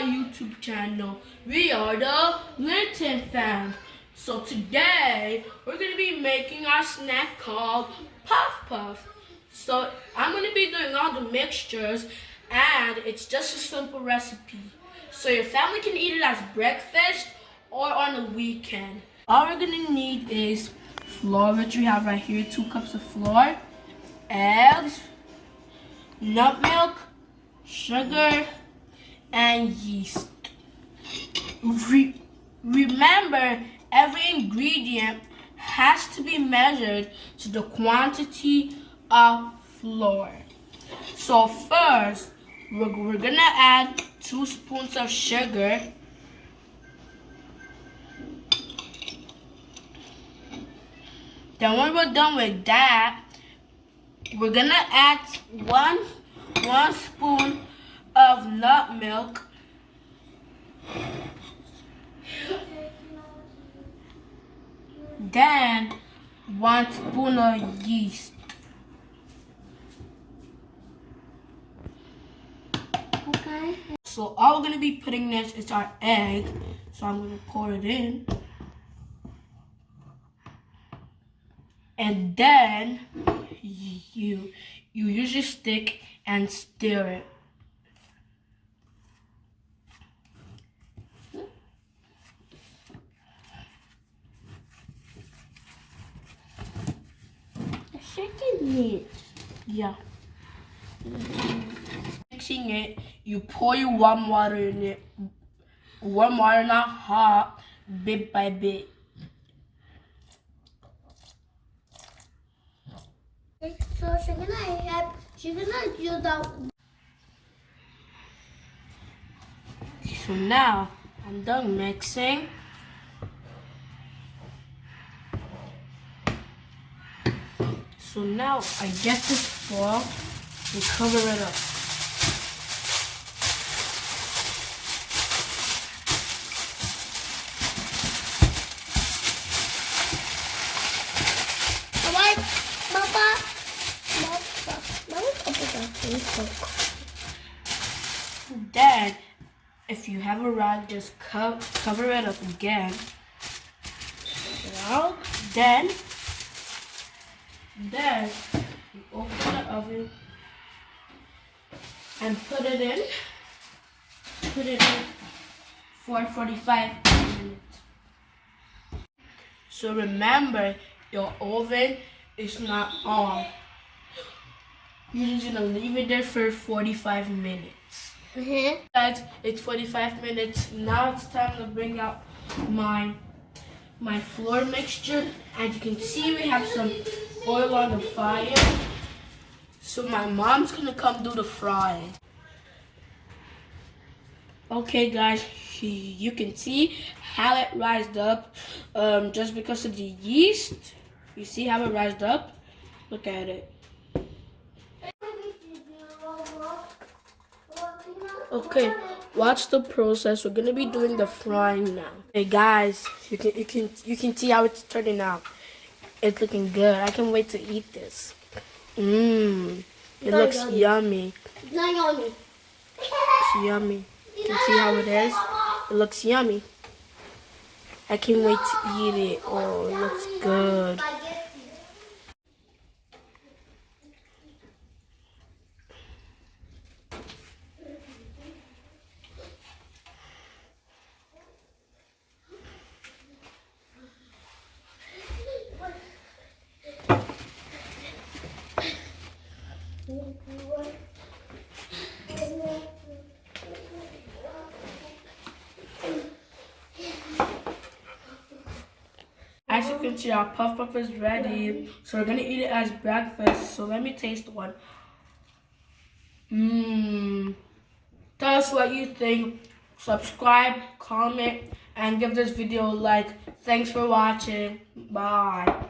our YouTube channel. We are the Linton fam. So today we're going to be making our snack called puffpuff. So I'm going to be doing all the mixtures and it's just a simple recipe. So your family can eat it as breakfast or on the weekend. All we're going to need is flour, which we have right here, 2 cups of flour, eggs, nut milk, sugar, and yeast. Remember, every ingredient has to be measured to the quantity of flour. So first, we're gonna add 2 spoons of sugar. Then when we're done with that, we're gonna add one spoon of nut milk. Then 1 spoon of yeast. Okay. So all we're gonna be putting next is our egg. So I'm gonna pour it in. And then you use your stick and stir it. Yeah. Mixing it, you pour your warm water in it. Warm water, not hot, bit by bit. So she's gonna do that. So now I'm done mixing. So now I get this foil and cover it up. Then, if you have a rag, just cover it up again. Well, then you open the oven and put it in for 45 minutes. So remember, your oven is not on. You're just gonna leave it there for 45 minutes. Guys, it's 45 minutes. Now it's time to bring out my flour mixture. As you can see, we have some oil on the fire. So my mom's gonna come do the frying. Okay guys, you can see how it rised up just because of the yeast. You see how it rised up? Look at it. Okay, watch the process. We're gonna be doing the frying now. Hey guys, you can see how it's turning out. It's looking good. I can't wait to eat this. It looks yummy. It's not yummy. It's yummy. You can see how it is. It looks yummy. I can't wait to eat it. Oh, it looks good. As you can see, our puff is ready. So we're gonna eat it as breakfast. So let me taste one. Tell us what you think. Subscribe, comment, and give this video a like. Thanks for watching. Bye.